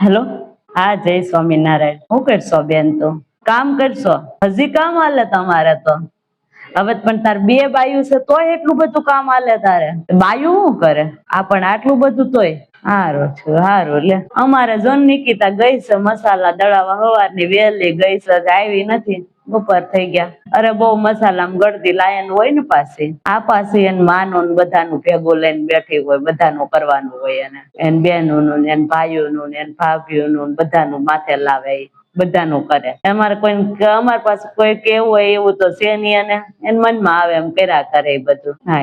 Hello. હા, જય સ્વામિનારાયણ. શું કરશો બેન? તો કામ કરશો? હજી કામ હાલે તમારે તો? હવે પણ તાર બે બાયું છે તોય એટલું બધું કામ હાલે તારે? બાયું શું કરે? આ પણ આટલું બધું તોય? હારું છું, હારું. લે, અમારે જોન નિકિતા ગઈ છે મસાલા દળાવા. સવારની વહેલી ગઈ છે, આવી નથી. બપોર થઈ ગયા. અરે બહુ મસાલામાં ગળતી લાયન હોય ને પાછી. આ પાછી એને માનું બધાનું ભેગું લઈને બેઠી હોય, બધાનું કરવાનું હોય. એને બેનું ને એને ભાઈઓનું ને એને ભાભીઓનું બધાનું માથે લાવે, બધાનું કરે. અમારી પાસે કોઈ કેવું હોય એવું તો છે નહીં, અને એને મનમાં આવે એમ કર્યા કરે એ બધું. હા,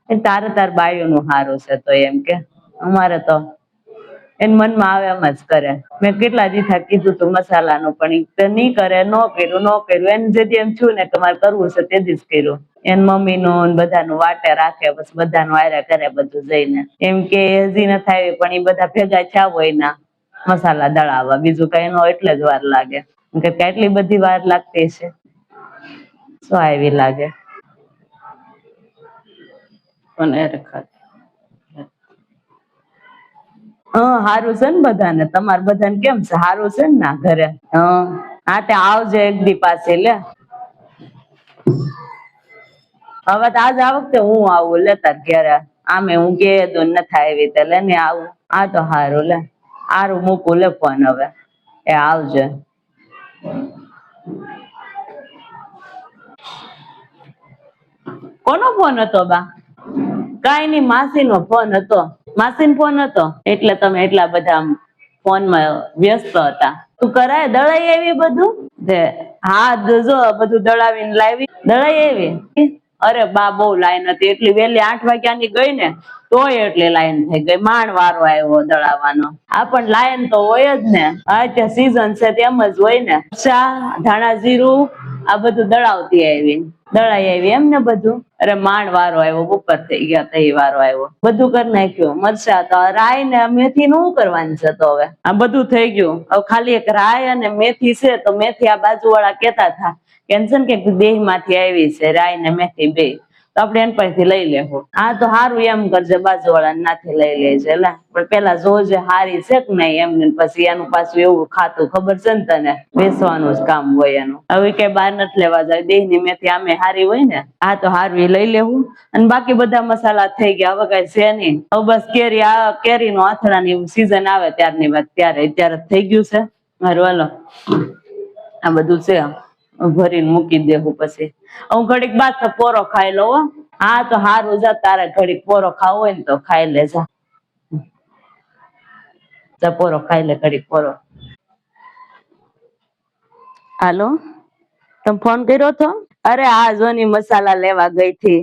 એ તાર બાયુનું સારું છે તો એમ કે. અમારે તો એને મનમાં આવે એમ જ કરે. મેં કેટલા દીધા કીધું તું મસાલાનું, પણ નહીં કરે. ન કર્યું એને જેથી એમ છું ને તમારે કરવું છે તે જ કર્યું. એન મમ્મીનું બધાનું વાટે રાખે, બસ બધાનું આયરા કરે બધું જઈને. એમ કે હજી ન થાય, પણ એ બધા ભેગા થયા હોય ના મસાલા દળાવવા. બીજું કઈ ન હોય એટલે જ વાર લાગે. કેટલી બધી વાર લાગતી છે. શું આવી લાગે પણ હારું છે ને બધાને? તમારે બધાને કેમ છે? હારું છે ને ના ઘરે? હા, તે આવજે એક દી પાસે. લે, હવે તો આજ આ વખતે હું આવું. લે, તાર ઘેરે આમે હું કીધું નથી આવી તે લે ને આવું. આ તો હારું. લે, હારું મૂકું. લે ફોન હવે. એ આવજે. કોનો ફોન હતો બા? કઈ નઈ, માસી નો ફોન હતો. માસી ફોન હતો એટલે તમે એટલા બધા ફોનમાં વ્યસ્ત હતા. તું કરાય દળાઈ આવી બધું? હા, જો બધું દળાવીને લાવી. દળાઈ આવી? અરે બા, બહુ લાઈન હતી. એટલી વહેલી 8 વાગ્યાની ગઈ ને તોય એટલી લાઈન થઈ ગઈ. માંડ વારો આવ્યો દળાવવાનો. આ પણ લાઈન તો હોય જ ને. અત્યારે સીઝન છે તેમ જ હોય ને. ધાણા જીરું આ બધું દળાવતી આવી. દળાઈ આવી એમ ને બધું? અરે માંડ વારો આવ્યો. બપોર થઈ ગયા તઈ વારો આવ્યો. બધું કરી નાખ્યું. મરચા તો રાય ને મેથી નું કરવાનું છે તો હવે આ બધું થઈ ગયું. હવે ખાલી એક રાય અને મેથી છે. તો મેથી આ બાજુ વાળા કેતા હતા કેન્સન કે દેહ માંથી આવી છે રાય ને મેથી બે, તો આપણે એન પાસેથી લઈ લેવું. હા, તો સારું એમ કરજે, બાજુ વાળા નાથી લઈ લેજે. લા, પણ પેલા જોજે હારી છે કે નહીં એમને. પછી એનું પાછું એવું ખાતું ખબર છે ને તને, બેસવાનું જ કામ હોય એનું. હવે કઈ બહાર નથી લેવા જાય. દેહ ની મેથી આમે હારી હોય ને. હા, તો હારું એ લઈ લેવું. અને બાકી બધા મસાલા થઈ ગયા. હવે કઈ છે નઈ. હવે બસ કેરી નો આથડાની સીઝન આવે ત્યારની વાત. અત્યારે થઈ ગયું છે. મારું હાલો આ બધું છે ભરીને મૂકી દેવું. પછી હું ઘડીક બાદ તો પોરો ખાઈ લઉં. હા, તો હારું. જા, તારે ઘડીક પોરો ખાવો હોય ને તો ખાઈ લે. જા પોરો ખાઈ લે ઘડીક પોરો. હાલો, તમે ફોન કર્યો હતો? અરે આ જોની મસાલા લેવા ગઈ થી.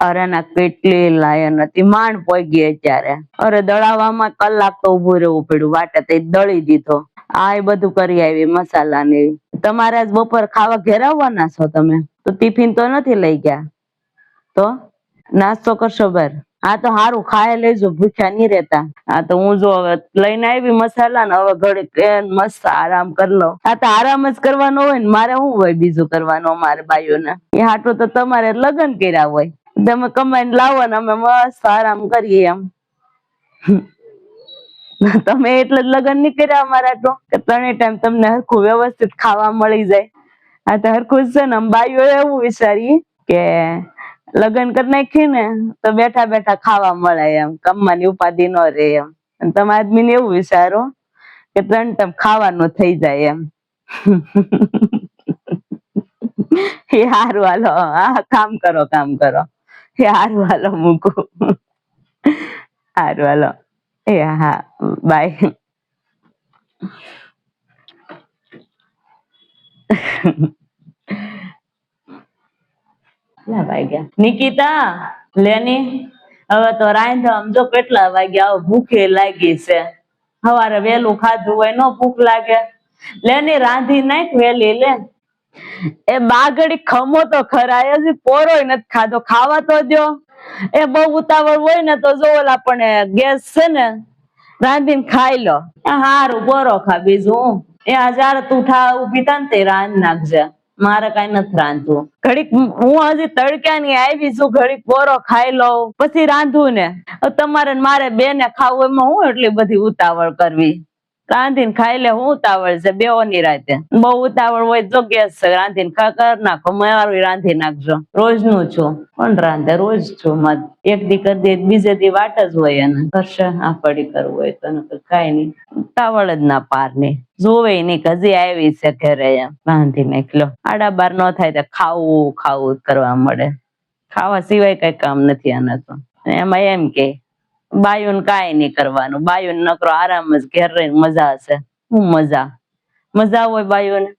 અરે ના, કેટલી લાયન હતી. માંડ પોગી અત્યારે. અરે દળાવવામાં કલાક તો ઉભું રહેવું પડ્યું. વાટે તે દળી દીધો. આ એ બધું કરી આવી મસાલા ને. તમારે આજ બપોર ખાવા ઘેર આવવાના છો તમે? તો ટિફિન તો નથી લઈ ગયા? તો નાસ્તો કરશો બાર? હા, તો હારું ખાઈ લેજો, ભૂખ્યા નહી રહેતા. હા, તો હું જો હવે લઈને આવી મસાલા ને હવે ઘડીક મસ્ત આરામ કરી લો. હા, તો આરામ જ કરવાનો હોય ને. મારે શું હોય બીજું કરવાનું? અમારે બાઈઓને એ હાટું તો તમારે લગ્ન કર્યા હોય. તમે કમાઈને લાવો ને અમે મસ્ત આરામ કરીએ એમ. તમે એટલે જ લગ્ન નહીં કર્યા અમારા તો, કે 3 ટાઈમ તમને હરખું વ્યવસ્થિત ખાવા મળી જાય. આ તો હરખું છે ને. બાઈઓ એવું વિચારીએ કે લગ્ન કરી નાખી ને તો બેઠા બેઠા ખાવા મળે એમ, કમવાની ઉપાધિ ન રહે એમ. અને તમે આદમી ને એવું વિચારો કે 3 ટાઈમ ખાવાનું થઈ જાય એમ. એ હારું હાલો. હા, કામ કરો. એ હારું હાલો મૂકું. હારું હાલો. એ હા, બાય. નિકિતા, લેની હવે તો રાંધમ. જો કેટલા વાગ્યા, ભૂખે લાગી છે. સવારે વેલું ખાધું હોય નો ભૂખ લાગે. લેની રાંધી નાખ વેલી. લે, એ બા ઘડી ખમો તો ખરા. હજી પોરોય નથી ખાધો. ખાવા તો દો. એ બહુ ઉતાવળ હોય ને તો જો ઓલા પણ ગેસ છે ને રાંધીને ખાઈ લો. હારું, પોરો ખા. બીજું જયારે તું ઉભી થા ને તે રાંધ નાખજે. મારે કઈ નથી રાંધવું. ઘડીક હું હજી તડક્યાની આવી છું. ઘડીક પોરો ખાઈ લઉં પછી રાંધવું ને. તમારે મારે બેને ખાવું એમાં હું એટલી બધી ઉતાવળ કરવી? રાંધીને ખાઈ લે, હું ઉતાવળ છે બેઓની રાતે? બહુ ઉતાવળ હોય તો ગેસ રાંધીને કર નાખો, મારું રાંધી નાખજો. રોજનું છું, કોણ રાંધે? રોજ છું મત. એક દી કરી દે બીજે દી વાટ જ હોય એને કરશે. આ પડી કરવું હોય તો કઈ નઈ, ઉતાવળ જ ના પાર ની. જોવે નઈ કે હજી આવી છે ઘરે, એમ રાંધી નાખલો. આડા બાર ન થાય તો ખાવું ખાવું કરવા મળે. ખાવા સિવાય કઈ કામ નથી આને તો. એમાં એમ કે બાયુને કાંઈ નઈ કરવાનું, બાયુને નકરો આરામ જ, ઘેર રહીને મજા હશે. શું મજા? મજા હોય બાયુને?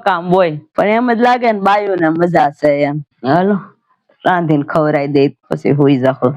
કામ હોય પણ એમ જ લાગે ને બાયુને મજા છે એમ. હાલો રાંધીને ખવરાઈ દે પછી હુઈ જાઓ.